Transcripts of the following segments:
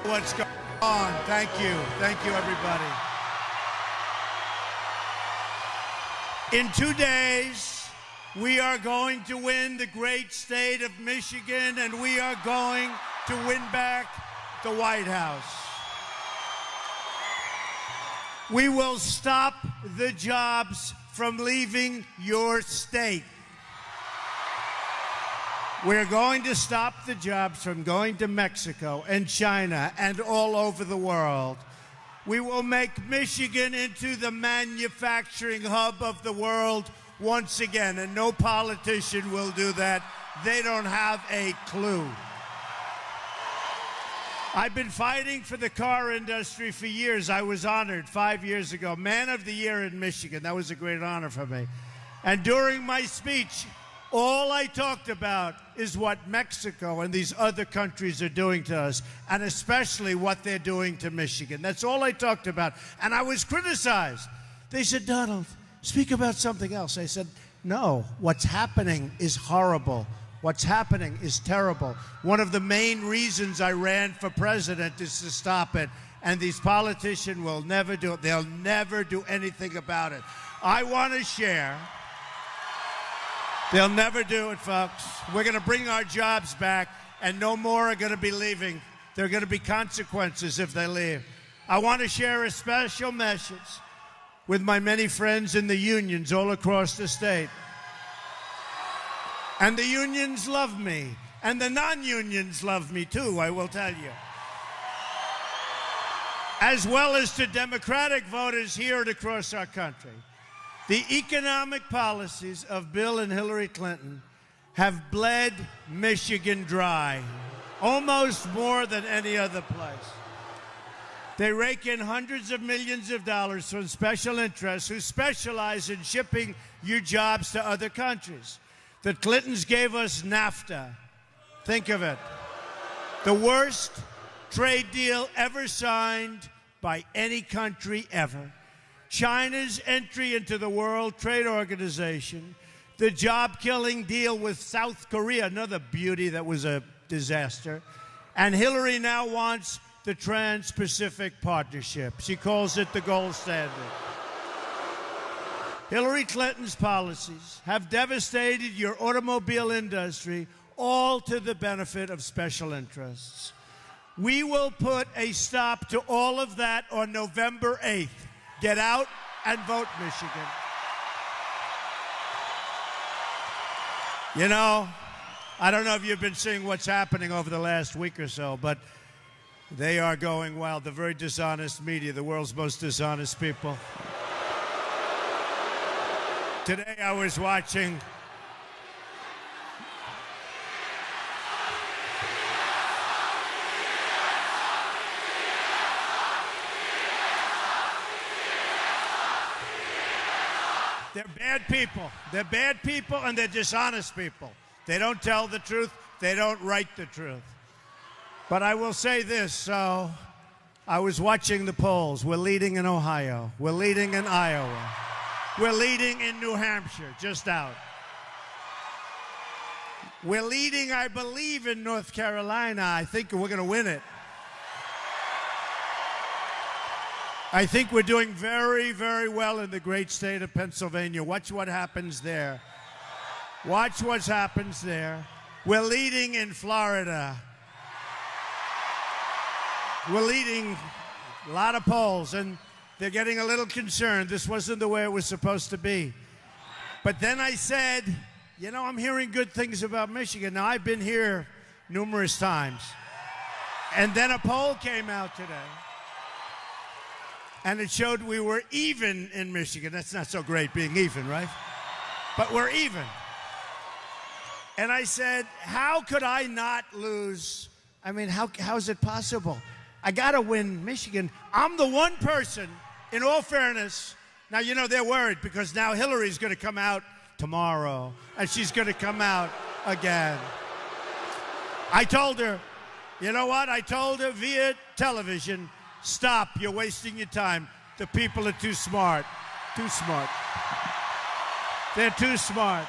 What's going on? Thank you. Thank you, everybody. In 2 days, we are going to win the great state of Michigan, and we are going to win back the White House. We will stop the jobs from leaving your state. We're going to stop the jobs from going to Mexico and China and all over the world. We will make Michigan into the manufacturing hub of the world once again, and no politician will do that. They don't have a clue. I've been fighting for the car industry for years. I was honored 5 years ago, Man of the Year in Michigan. That was a great honor for me. And during my speech, all I talked about is what Mexico and these other countries are doing to us, and especially what they're doing to Michigan. That's all I talked about. And I was criticized. They said, Donald, speak about something else. I said, no, what's happening is horrible. What's happening is terrible. One of the main reasons I ran for president is to stop it, and these politicians will never do it. They'll never do anything about it. I want to share. They'll never do it, folks. We're going to bring our jobs back, and no more are going to be leaving. There are going to be consequences if they leave. I want to share a special message with my many friends in the unions all across the state. And the unions love me, and the non-unions love me too, I will tell you. As well as to Democratic voters here and across our country. The economic policies of Bill and Hillary Clinton have bled Michigan dry, almost more than any other place. They rake in hundreds of millions of dollars from special interests who specialize in shipping your jobs to other countries. The Clintons gave us NAFTA. Think of it. The worst trade deal ever signed by any country ever. China's entry into the World Trade Organization, the job-killing deal with South Korea, another beauty that was a disaster, and Hillary now wants the Trans-Pacific Partnership. She calls it the gold standard. Hillary Clinton's policies have devastated your automobile industry, all to the benefit of special interests. We will put a stop to all of that on November 8th. Get out and vote, Michigan. You know, I don't know if you've been seeing what's happening over the last week or so, but they are going wild. The very dishonest media, the world's most dishonest people. Today I was watching They're bad people. They're bad people, and they're dishonest people. They don't tell the truth. They don't write the truth. But I will say this. So I was watching the polls. We're leading in Ohio. We're leading in Iowa. We're leading in New Hampshire, just out. We're leading, I believe, in North Carolina. I think we're going to win it. I think we're doing very, very well in the great state of Pennsylvania. Watch what happens there. Watch what happens there. We're leading in Florida. We're leading a lot of polls, and they're getting a little concerned. This wasn't the way it was supposed to be. But then I said, you know, I'm hearing good things about Michigan. Now, I've been here numerous times. And then a poll came out today. And it showed we were even in Michigan. That's not so great being even, right? But we're even. And I said, how could I not lose? I mean, how is it possible? I got to win Michigan. I'm the one person, in all fairness. Now, you know, they're worried because now Hillary's going to come out tomorrow, and she's going to come out again. I told her, you know what? I told her via television, stop, you're wasting your time. The people are too smart. Too smart. They're too smart.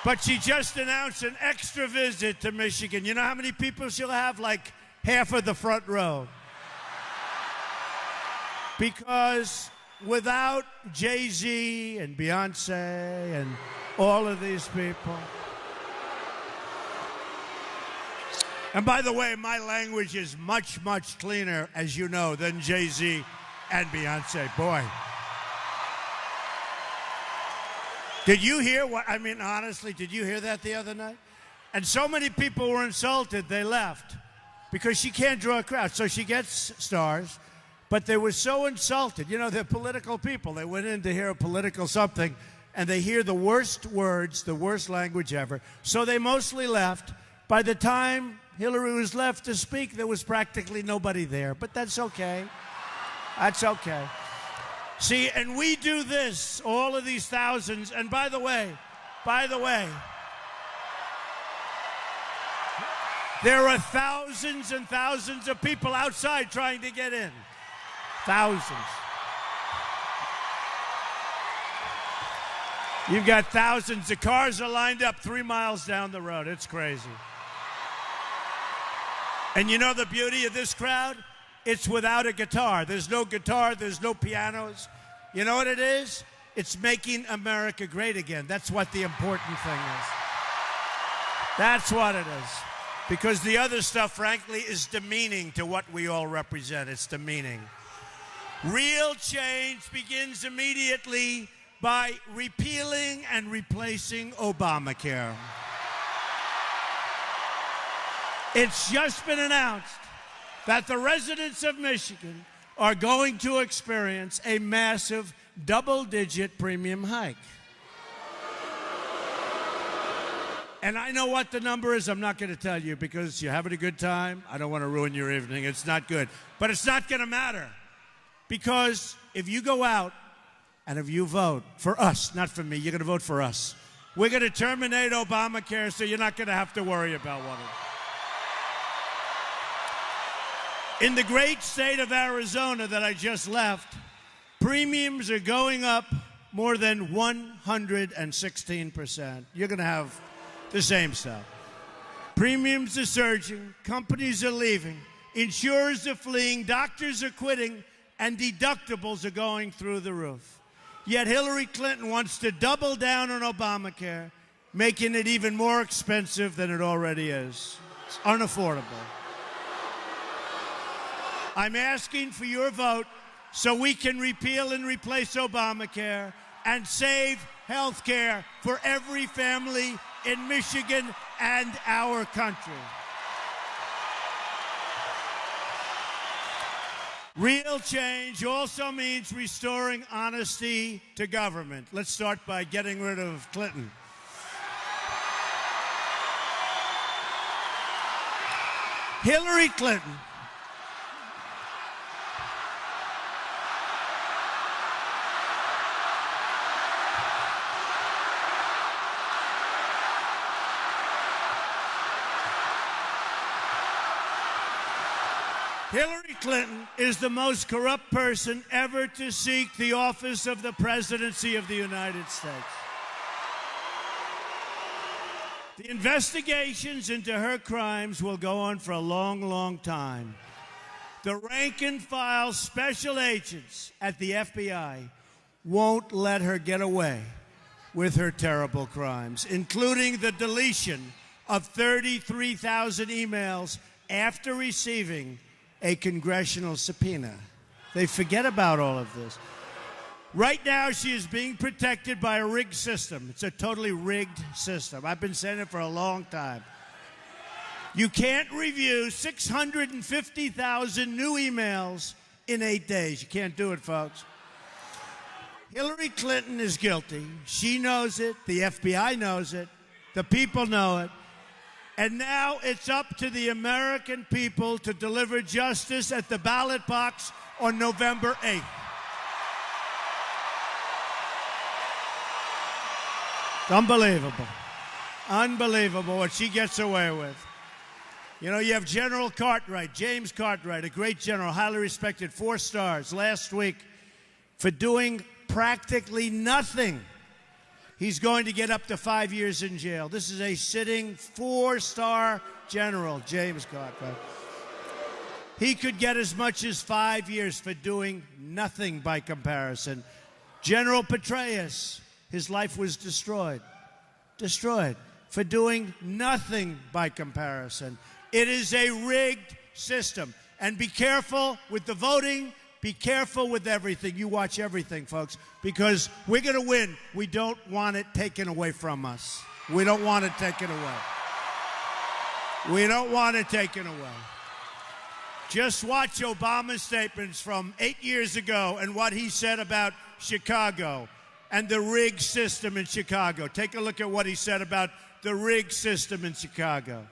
But she just announced an extra visit to Michigan. You know how many people she'll have? Like half of the front row. Because without Jay-Z and Beyonce and all of these people. And by the way, my language is much, much cleaner, as you know, than Jay-Z and Beyonce. Boy. Did you hear what, I mean, honestly, did you hear that the other night? And so many people were insulted, they left. Because she can't draw a crowd. So she gets stars. But they were so insulted. You know, they're political people. They went in to hear a political something, and they hear the worst words, the worst language ever. So they mostly left. By the time Hillary was left to speak, there was practically nobody there. But that's okay. That's okay. See, and we do this, all of these thousands. And by the way, there are thousands and thousands of people outside trying to get in. Thousands. You've got thousands. The cars are lined up 3 miles down the road. It's crazy. And you know the beauty of this crowd? It's without a guitar. There's no guitar. There's no pianos. You know what it is? It's making America great again. That's what the important thing is. That's what it is. Because the other stuff, frankly, is demeaning to what we all represent. It's demeaning. Real change begins immediately by repealing and replacing Obamacare. It's just been announced that the residents of Michigan are going to experience a massive double-digit premium hike. And I know what the number is. I'm not going to tell you because you're having a good time. I don't want to ruin your evening. It's not good. But it's not going to matter. Because if you go out and if you vote for us, not for me, you're going to vote for us. We're going to terminate Obamacare, so you're not going to have to worry about one of them. In the great state of Arizona that I just left, premiums are going up more than 116%. You're going to have the same stuff. Premiums are surging, companies are leaving, insurers are fleeing, doctors are quitting, and deductibles are going through the roof. Yet Hillary Clinton wants to double down on Obamacare, making it even more expensive than it already is. It's unaffordable. I'm asking for your vote so we can repeal and replace Obamacare and save health care for every family in Michigan and our country. Real change also means restoring honesty to government. Let's start by getting rid of Clinton. Hillary Clinton Hillary Clinton is the most corrupt person ever to seek the office of the presidency of the United States. The investigations into her crimes will go on for a long, long time. The rank-and-file special agents at the FBI won't let her get away with her terrible crimes, including the deletion of 33,000 emails after receiving a congressional subpoena. They forget about all of this. Right now, she is being protected by a rigged system. It's a totally rigged system. I've been saying it for a long time. You can't review 650,000 new emails in 8 days. You can't do it, folks. Hillary Clinton is guilty. She knows it. The FBI knows it. The people know it. And now it's up to the American people to deliver justice at the ballot box on November 8th. It's unbelievable. Unbelievable what she gets away with. You know, you have General Cartwright, James Cartwright, a great general, highly respected, 4 stars last week for doing practically nothing. He's going to get up to 5 years in jail. This is a sitting 4-star general, James Cartwright. he could get as much as 5 years for doing nothing by comparison. General Petraeus, his life was destroyed for doing nothing by comparison. It is a rigged system. And be careful with the voting. Be careful with everything. You watch everything, folks, because we're going to win. We don't want it taken away from us. We don't want it taken away. We don't want it taken away. Just watch Obama's statements from 8 years ago and what he said about Chicago and the rigged system in Chicago. Take a look at what he said about the rigged system in Chicago.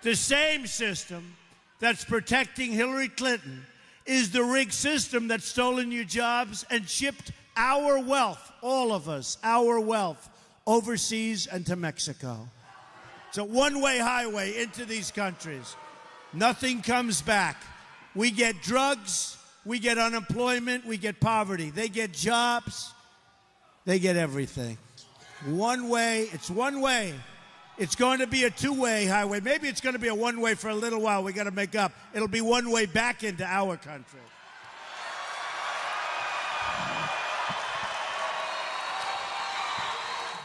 The same system that's protecting Hillary Clinton is the rigged system that's stolen your jobs and shipped our wealth, all of us, our wealth, overseas and to Mexico. It's a one-way highway into these countries. Nothing comes back. We get drugs, we get unemployment, we get poverty. They get jobs, they get everything. One way, it's one way. It's going to be a two-way highway. Maybe it's going to be a one-way for a little while. We got to make up. It'll be one way back into our country.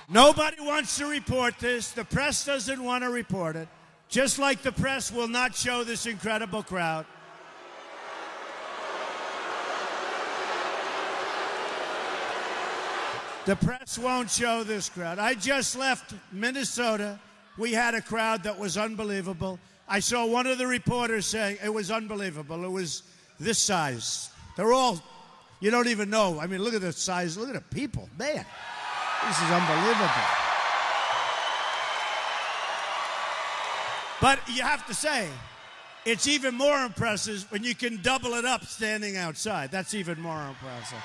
Nobody wants to report this. The press doesn't want to report it. Just like the press will not show this incredible crowd. The press won't show this crowd. I just left Minnesota. We had a crowd that was unbelievable. I saw one of the reporters saying it was unbelievable. It was this size. They're all, you don't even know. I mean, look at the size. Look at the people. Man, this is unbelievable. But you have to say, it's even more impressive when you can double it up standing outside. That's even more impressive.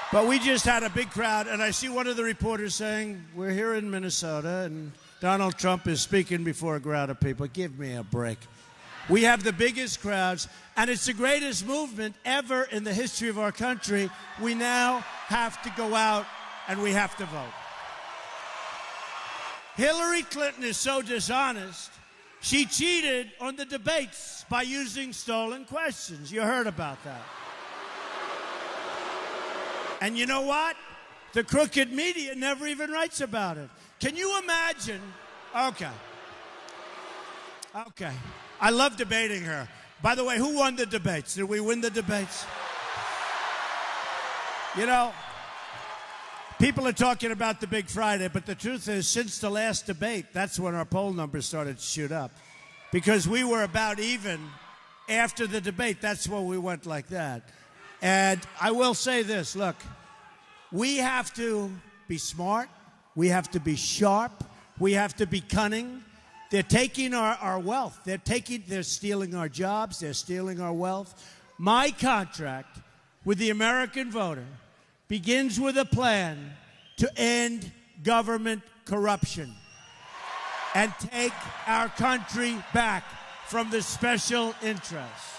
But we just had a big crowd, and I see one of the reporters saying, we're here in Minnesota, and Donald Trump is speaking before a crowd of people. Give me a break. We have the biggest crowds, and it's the greatest movement ever in the history of our country. We now have to go out, and we have to vote. Hillary Clinton is so dishonest, she cheated on the debates by using stolen questions. You heard about that. And you know what? The crooked media never even writes about it. Can you imagine? Okay. I love debating her. By the way, who won the debates? Did we win the debates? You know, people are talking about the Big Friday, but the truth is, since the last debate, that's when our poll numbers started to shoot up. Because we were about even after the debate. That's when we went like that. And I will say this, look, we have to be smart, we have to be sharp, we have to be cunning. They're taking our wealth, they're stealing our jobs, they're stealing our wealth. My contract with the American voter begins with a plan to end government corruption and take our country back from the special interests.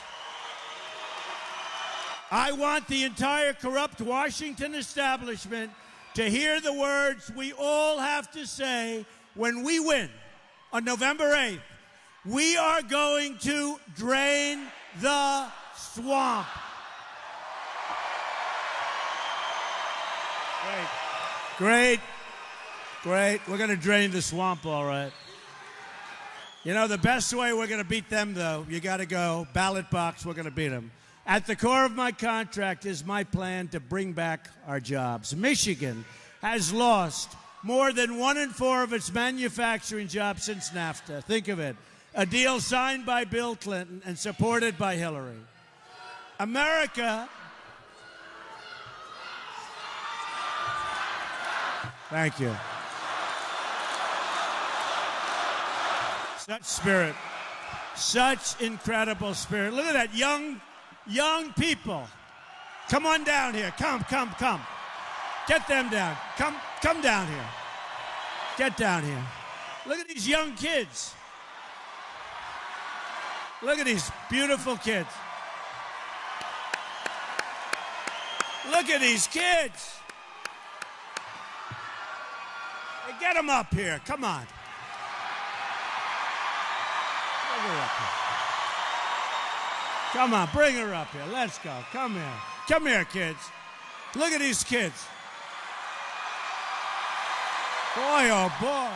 I want the entire corrupt Washington establishment to hear the words we all have to say when we win on November 8th. We are going to drain the swamp. Great. We're going to drain the swamp, all right. You know, the best way we're going to beat them, though, you got to go ballot box, we're going to beat them. At the core of my contract is my plan to bring back our jobs. Michigan has lost more than 1 in 4 of its manufacturing jobs since NAFTA. Think of it. A deal signed by Bill Clinton and supported by Hillary. America. Thank you. Such spirit. Such incredible spirit. Look at that young people. Come on down here. Come. Get them down. Come down here. Get down here. Look at these young kids. Look at these beautiful kids. Look at these kids. Hey, get them up here. Come on. Get up here. Come on, bring her up here. Let's go. Come here. Come here, kids. Look at these kids. Boy, oh boy.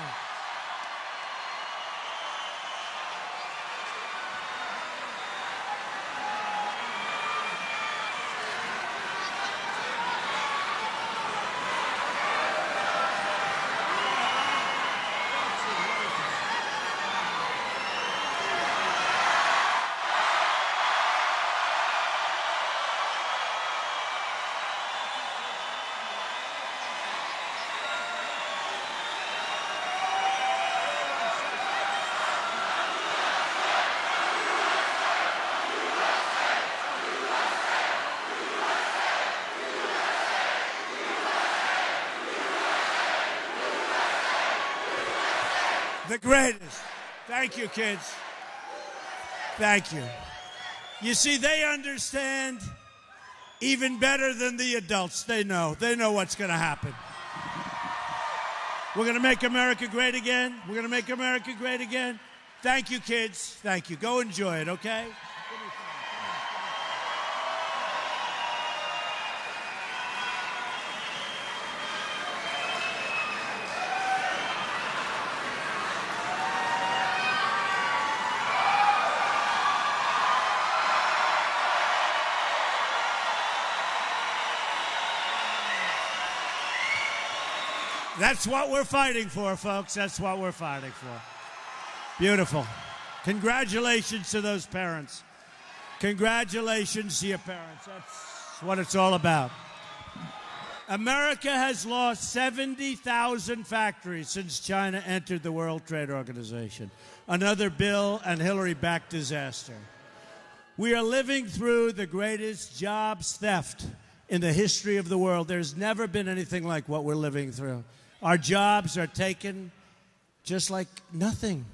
The greatest. Thank you, kids. Thank you. You see, they understand even better than the adults. They know. They know what's going to happen. We're going to make America great again. We're going to make America great again. Thank you, kids. Thank you. Go enjoy it, okay? That's what we're fighting for, folks. That's what we're fighting for. Beautiful. Congratulations to those parents. Congratulations to your parents. That's what it's all about. America has lost 70,000 factories since China entered the World Trade Organization. Another Bill and Hillary-backed disaster. We are living through the greatest jobs theft in the history of the world. There's never been anything like what we're living through. Our jobs are taken just like nothing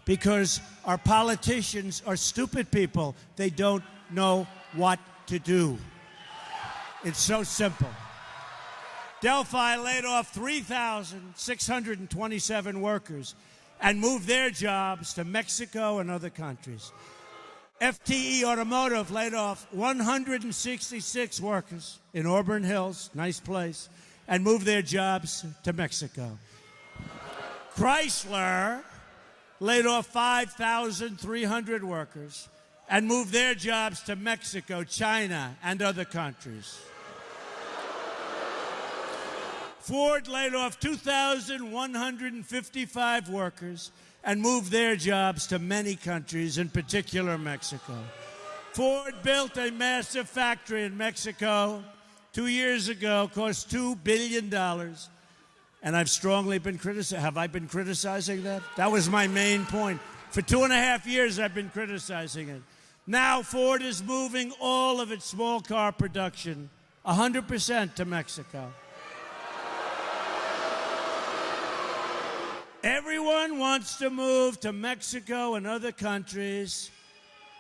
because our politicians are stupid people. They don't know what to do. It's so simple. Delphi laid off 3,627 workers and moved their jobs to Mexico and other countries. FTE Automotive laid off 166 workers in Auburn Hills, nice place, and moved their jobs to Mexico. Chrysler laid off 5,300 workers and moved their jobs to Mexico, China, and other countries. Ford laid off 2,155 workers and moved their jobs to many countries, in particular Mexico. Ford built a massive factory in Mexico 2 years ago, cost $2 billion. And I've strongly been criticizing. Have I been criticizing that? That was my main point. For 2.5 years, I've been criticizing it. Now Ford is moving all of its small car production 100% to Mexico. Everyone wants to move to Mexico and other countries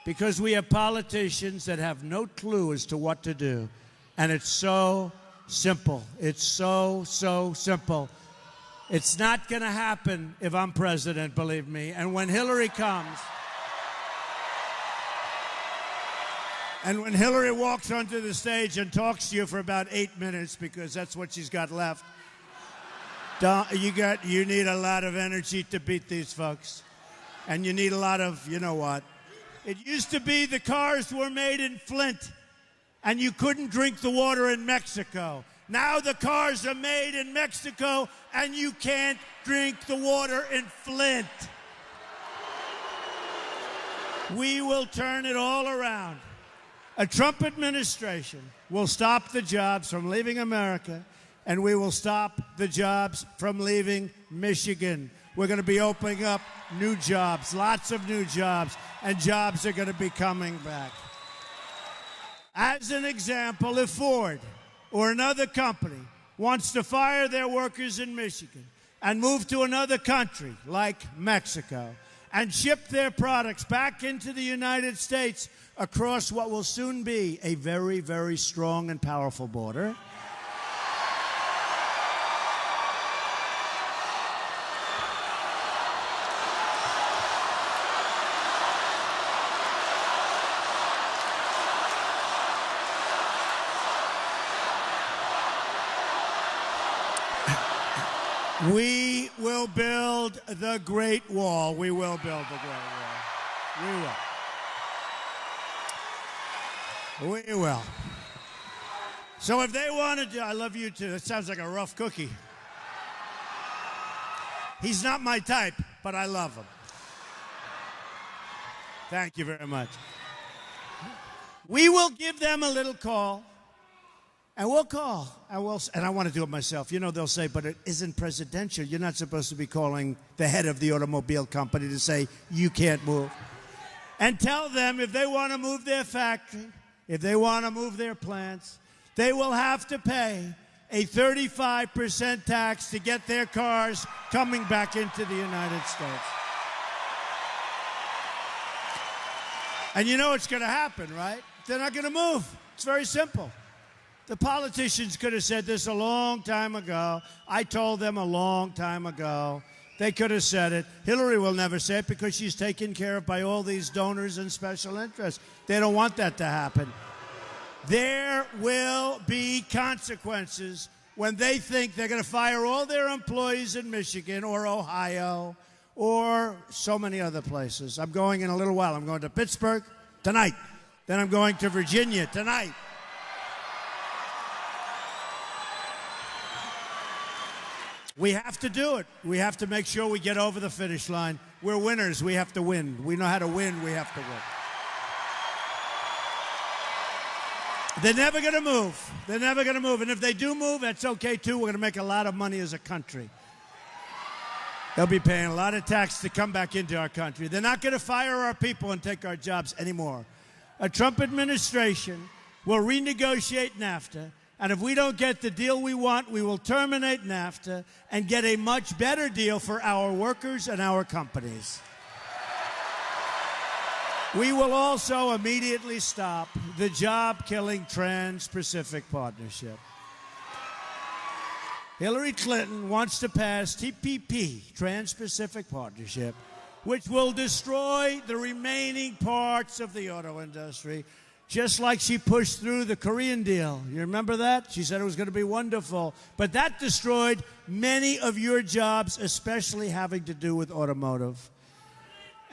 because we have politicians that have no clue as to what to do. And it's so simple. It's so simple. It's not going to happen if I'm president, believe me. And when Hillary comes, and when Hillary walks onto the stage and talks to you for about 8 minutes, because that's what she's got left, you need a lot of energy to beat these folks. And you need a lot of, you know what? It used to be the cars were made in Flint, and you couldn't drink the water in Mexico. Now the cars are made in Mexico, and you can't drink the water in Flint. We will turn it all around. A Trump administration will stop the jobs from leaving America, and we will stop the jobs from leaving Michigan. We're going to be opening up new jobs, lots of new jobs, and jobs are going to be coming back. As an example, if Ford or another company wants to fire their workers in Michigan and move to another country like Mexico and ship their products back into the United States across what will soon be a very, very strong and powerful border, We will build the Great Wall. We will build the Great Wall. We will. We will. So if they wanted to, I love you too. That sounds like a rough cookie. He's not my type, but I love him. Thank you very much. We will give them a little call, and we'll call, and I want to do it myself. You know, they'll say, but it isn't presidential. You're not supposed to be calling the head of the automobile company to say you can't move. And tell them if they want to move their factory, if they want to move their plants, they will have to pay a 35% tax to get their cars coming back into the United States. And you know it's going to happen, right? They're not going to move. It's very simple. The politicians could have said this a long time ago. I told them a long time ago. They could have said it. Hillary will never say it because she's taken care of by all these donors and special interests. They don't want that to happen. There will be consequences when they think they're going to fire all their employees in Michigan or Ohio or so many other places. I'm going in a little while. I'm going to Pittsburgh tonight. Then I'm going to Virginia tonight. We have to do it. We have to make sure we get over the finish line. We're winners. We have to win. We know how to win. We have to win. They're never going to move. They're never going to move. And if they do move, that's okay, too. We're going to make a lot of money as a country. They'll be paying a lot of tax to come back into our country. They're not going to fire our people and take our jobs anymore. A Trump administration will renegotiate NAFTA, and if we don't get the deal we want, we will terminate NAFTA and get a much better deal for our workers and our companies. We will also immediately stop the job-killing Trans-Pacific Partnership. Hillary Clinton wants to pass TPP, Trans-Pacific Partnership, which will destroy the remaining parts of the auto industry, just like she pushed through the Korean deal. You remember that? She said it was going to be wonderful. But that destroyed many of your jobs, especially having to do with automotive.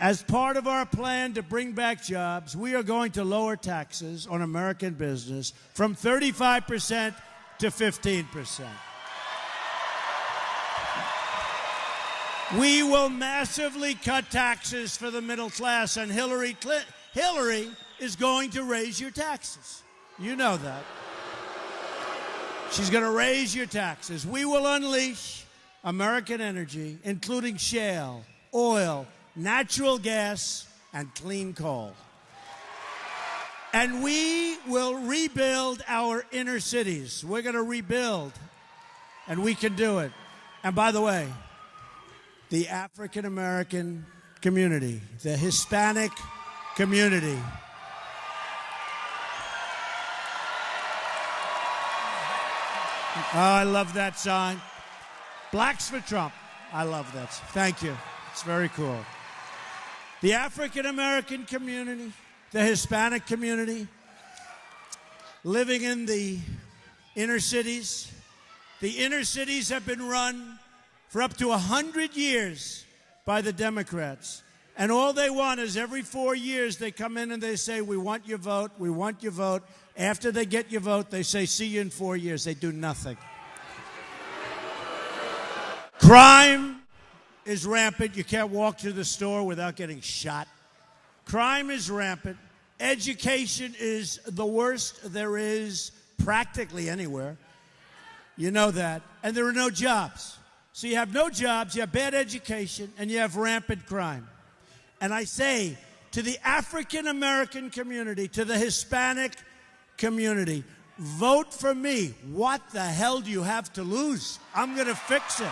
As part of our plan to bring back jobs, we are going to lower taxes on American business from 35% to 15%. We will massively cut taxes for the middle class, and Hillary is going to raise your taxes. You know that. She's going to raise your taxes. We will unleash American energy, including shale, oil, natural gas, and clean coal. And we will rebuild our inner cities. We're going to rebuild, and we can do it. And by the way, the African-American community, the Hispanic community, oh, I love that sign. Blacks for Trump. I love that. Thank you. It's very cool. The African-American community, the Hispanic community, living in the inner cities. The inner cities have been run for up to 100 years by the Democrats. And all they want is every 4 years they come in and they say, we want your vote, we want your vote. After they get your vote, they say, see you in 4 years. They do nothing. Crime is rampant. You can't walk to the store without getting shot. Crime is rampant. Education is the worst there is practically anywhere. You know that. And there are no jobs. So you have no jobs, you have bad education, and you have rampant crime. And I say to the African-American community, to the Hispanic community, vote for me. What the hell do you have to lose? I'm going to fix it.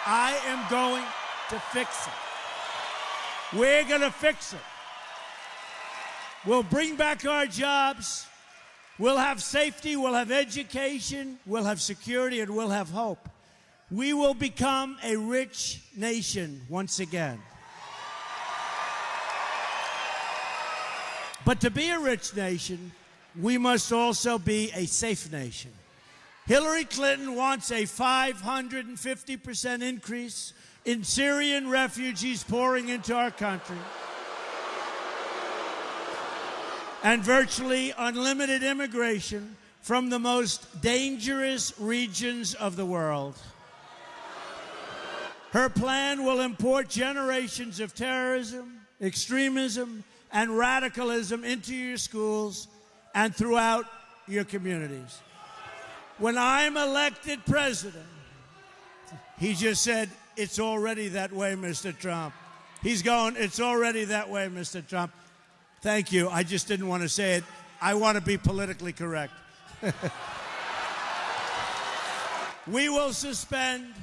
I am going to fix it. We're going to fix it. We'll bring back our jobs. We'll have safety. We'll have education. We'll have security, and we'll have hope. We will become a rich nation once again. But to be a rich nation, we must also be a safe nation. Hillary Clinton wants a 550% increase in Syrian refugees pouring into our country, and virtually unlimited immigration from the most dangerous regions of the world. Her plan will import generations of terrorism, extremism, and radicalism into your schools and throughout your communities. When I'm elected president, he just said, "It's already that way, Mr. Trump." He's going, "It's already that way, Mr. Trump." Thank you. I just didn't want to say it. I want to be politically correct. We will suspend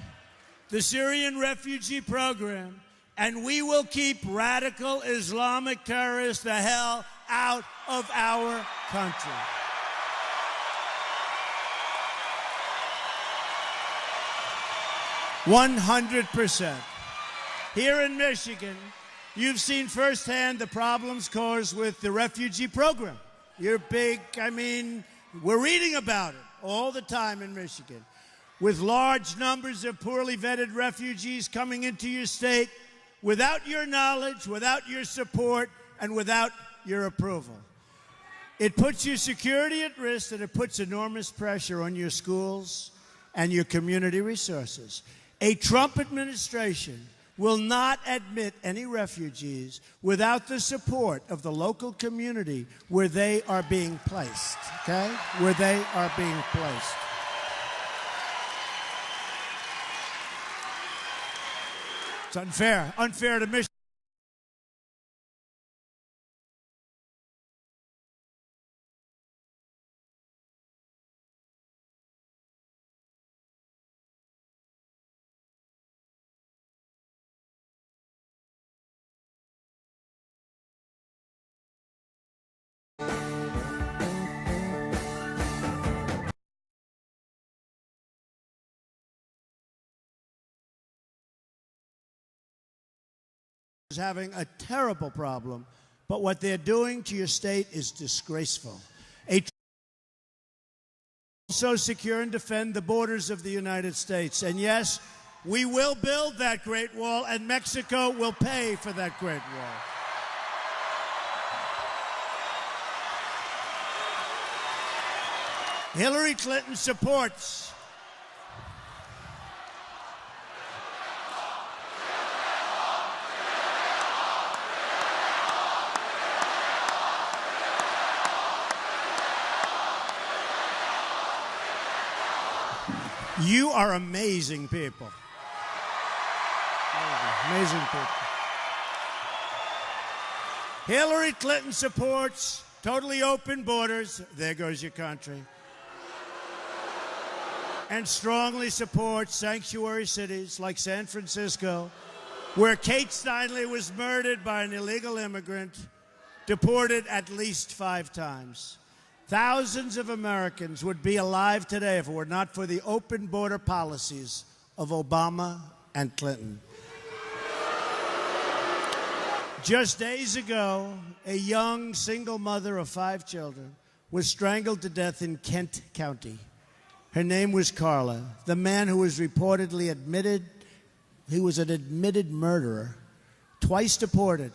the Syrian refugee program, and we will keep radical Islamic terrorists the hell out of our country. "100%. Here in Michigan, you've seen firsthand the problems caused with the refugee program. We're reading about it all the time in Michigan. With large numbers of poorly vetted refugees coming into your state without your knowledge, without your support, and without your approval. It puts your security at risk, and it puts enormous pressure on your schools and your community resources. A Trump administration will not admit any refugees without the support of the local community where they are being placed, okay? Where they are being placed. It's unfair to Michigan. Is having a terrible problem, but what they're doing to your state is disgraceful. Also secure and defend the borders of the United States. And yes, we will build that Great Wall, and Mexico will pay for that Great Wall. Hillary Clinton supports You are amazing people. Amazing people. Hillary Clinton supports totally open borders. There goes your country. And strongly supports sanctuary cities like San Francisco, where Kate Steinle was murdered by an illegal immigrant, deported at least 5 times. Thousands of Americans would be alive today if it were not for the open border policies of Obama and Clinton. Just days ago, a young single mother of 5 children was strangled to death in Kent County. Her name was Carla. The man who was reportedly he was an admitted murderer, twice deported.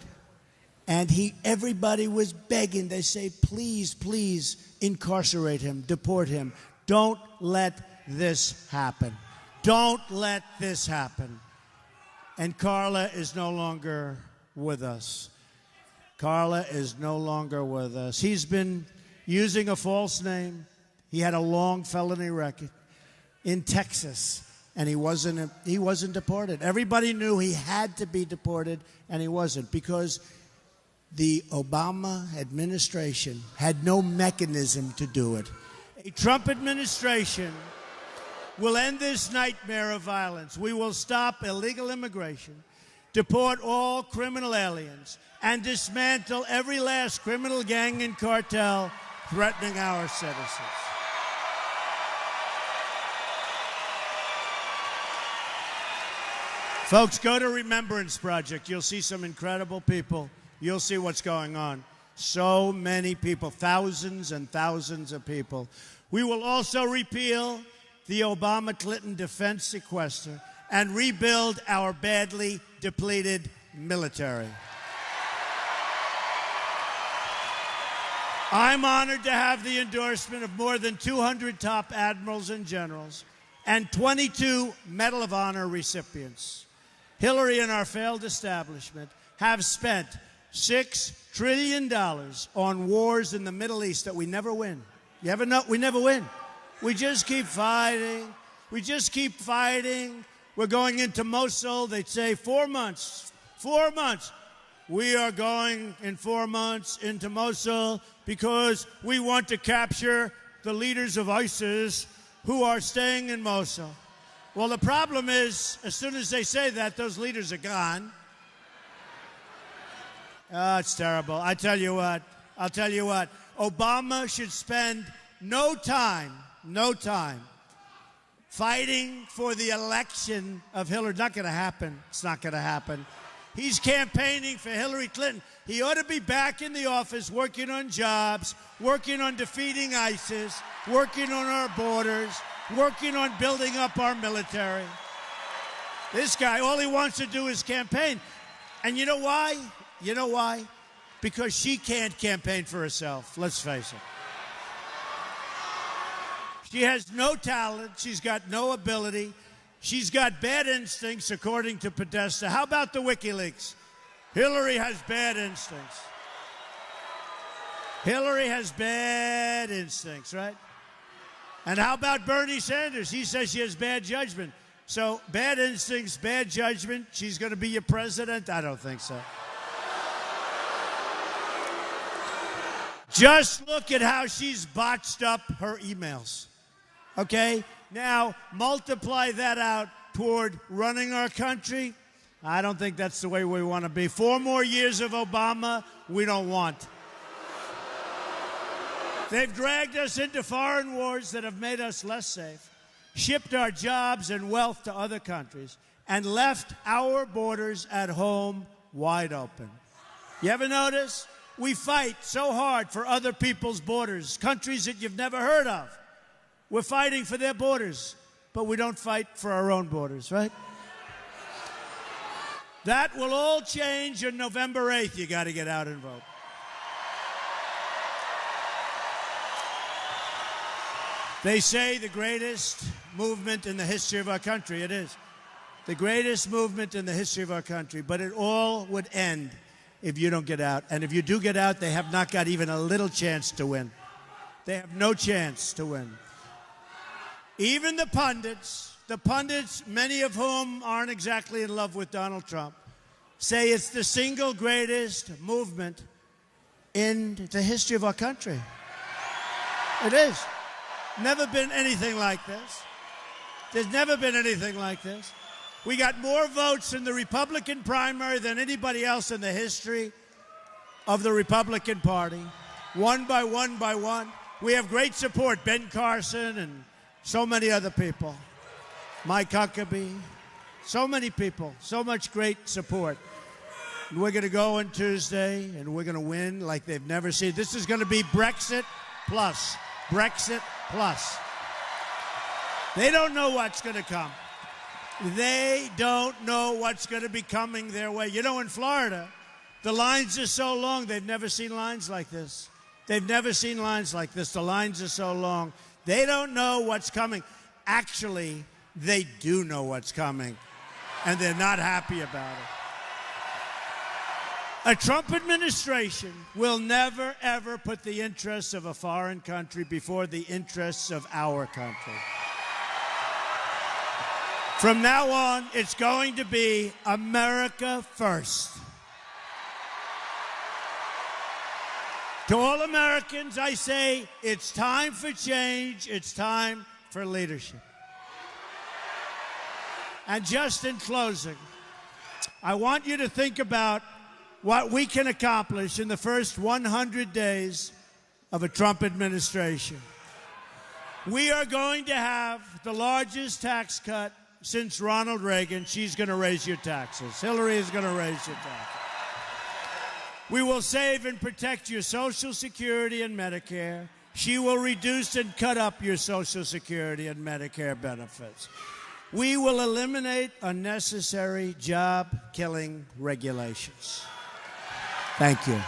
And everybody was begging. They say, please, please incarcerate him, deport him. Don't let this happen. Don't let this happen. And Carla is no longer with us. Carla is no longer with us. He's been using a false name. He had a long felony record in Texas, and he wasn't deported. Everybody knew he had to be deported, and he wasn't, because the Obama administration had no mechanism to do it. A Trump administration will end this nightmare of violence. We will stop illegal immigration, deport all criminal aliens, and dismantle every last criminal gang and cartel threatening our citizens. Folks, go to Remembrance Project. You'll see some incredible people. You'll see what's going on. So many people, thousands and thousands of people. We will also repeal the Obama-Clinton defense sequester and rebuild our badly depleted military. I'm honored to have the endorsement of more than 200 top admirals and generals and 22 Medal of Honor recipients. Hillary and our failed establishment have spent $6 trillion on wars in the Middle East that we never win. You ever know? We never win. We just keep fighting. We just keep fighting. We're going into Mosul. They'd say 4 months. 4 months. We are going in 4 months into Mosul because we want to capture the leaders of ISIS who are staying in Mosul. Well, the problem is, as soon as they say that, those leaders are gone. Oh, it's terrible. I'll tell you what. Obama should spend no time fighting for the election of Hillary. Not going to happen. It's not going to happen. He's campaigning for Hillary Clinton. He ought to be back in the office working on jobs, working on defeating ISIS, working on our borders, working on building up our military. This guy, all he wants to do is campaign. And you know why? You know why? Because she can't campaign for herself, let's face it. She has no talent. She's got no ability. She's got bad instincts, according to Podesta. How about the WikiLeaks? Hillary has bad instincts. Hillary has bad instincts, right? And how about Bernie Sanders? He says she has bad judgment. So bad instincts, bad judgment. She's going to be your president? I don't think so. Just look at how she's botched up her emails. Okay? Now, multiply that out toward running our country. I don't think that's the way we want to be. 4 more years of Obama, we don't want. They've dragged us into foreign wars that have made us less safe, shipped our jobs and wealth to other countries, and left our borders at home wide open. You ever notice? We fight so hard for other people's borders, countries that you've never heard of. We're fighting for their borders, but we don't fight for our own borders, right? That will all change on November 8th. You got to get out and vote. They say the greatest movement in the history of our country. It is. The greatest movement in the history of our country. But it all would end if you don't get out. And if you do get out, they have not got even a little chance to win. They have no chance to win. Even the pundits, many of whom aren't exactly in love with Donald Trump, say it's the single greatest movement in the history of our country. It is. Never been anything like this. There's never been anything like this. We got more votes in the Republican primary than anybody else in the history of the Republican Party. One by one by one. We have great support. Ben Carson and so many other people. Mike Huckabee. So many people. So much great support. And we're going to go on Tuesday, and we're going to win like they've never seen. This is going to be Brexit plus. Brexit plus. They don't know what's going to come. They don't know what's going to be coming their way. You know, in Florida, the lines are so long, they've never seen lines like this. They've never seen lines like this. The lines are so long. They don't know what's coming. Actually, they do know what's coming, and they're not happy about it. A Trump administration will never, ever put the interests of a foreign country before the interests of our country. From now on, it's going to be America first. To all Americans, I say, it's time for change. It's time for leadership. And just in closing, I want you to think about what we can accomplish in the first 100 days of a Trump administration. We are going to have the largest tax cut since Ronald Reagan. She's going to raise your taxes. Hillary is going to raise your taxes. We will save and protect your Social Security and Medicare. She will reduce and cut up your Social Security and Medicare benefits. We will eliminate unnecessary job-killing regulations. Thank you.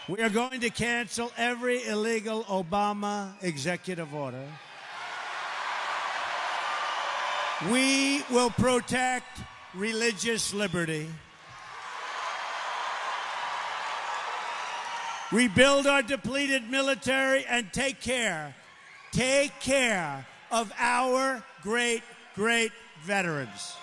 We are going to cancel every illegal Obama executive order. We will protect religious liberty. Rebuild our depleted military and take care of our great veterans.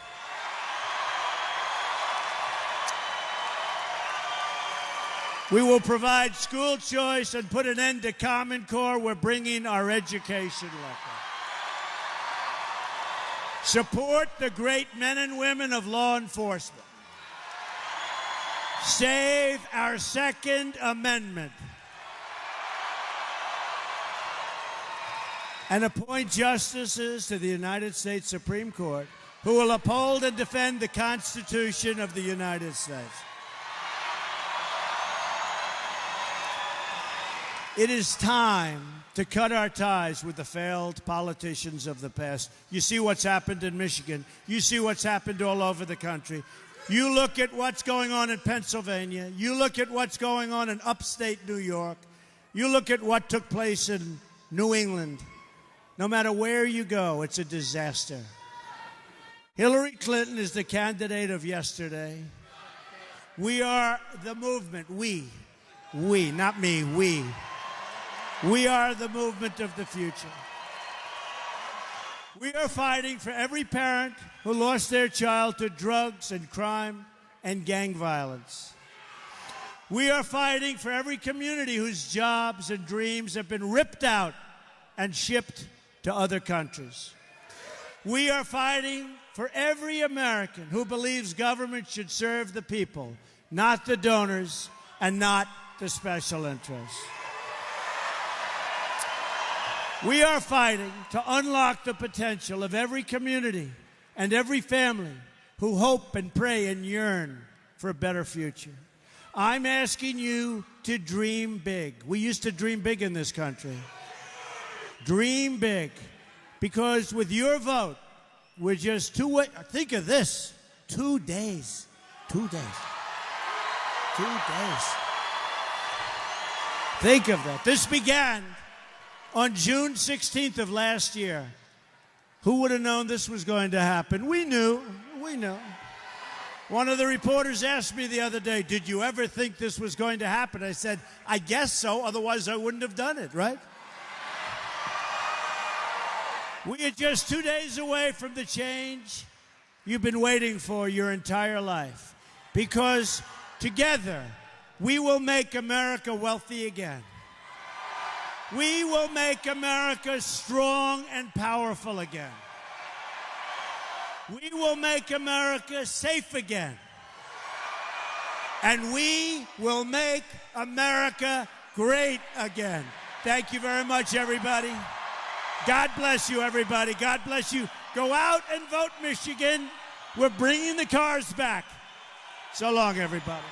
We will provide school choice and put an end to Common Core. We're bringing our education level. Support the great men and women of law enforcement. Save our Second Amendment. And appoint justices to the United States Supreme Court who will uphold and defend the Constitution of the United States. It is time to cut our ties with the failed politicians of the past. You see what's happened in Michigan. You see what's happened all over the country. You look at what's going on in Pennsylvania. You look at what's going on in upstate New York. You look at what took place in New England. No matter where you go, it's a disaster. Hillary Clinton is the candidate of yesterday. We are the movement. We, not me, we. We are the movement of the future. We are fighting for every parent who lost their child to drugs and crime and gang violence. We are fighting for every community whose jobs and dreams have been ripped out and shipped to other countries. We are fighting for every American who believes government should serve the people, not the donors and not the special interests. We are fighting to unlock the potential of every community and every family who hope and pray and yearn for a better future. I'm asking you to dream big. We used to dream big in this country. Dream big. Because with your vote, we're just think of this, 2 days. 2 days. 2 days. Think of that. This began on June 16th of last year. Who would have known this was going to happen? We knew. One of the reporters asked me the other day, did you ever think this was going to happen? I said, I guess so, otherwise I wouldn't have done it, right? We are just 2 days away from the change you've been waiting for your entire life. Because together, we will make America wealthy again. We will make America strong and powerful again. We will make America safe again. And we will make America great again. Thank you very much, everybody. God bless you, everybody. God bless you. Go out and vote, Michigan. We're bringing the cars back. So long, everybody.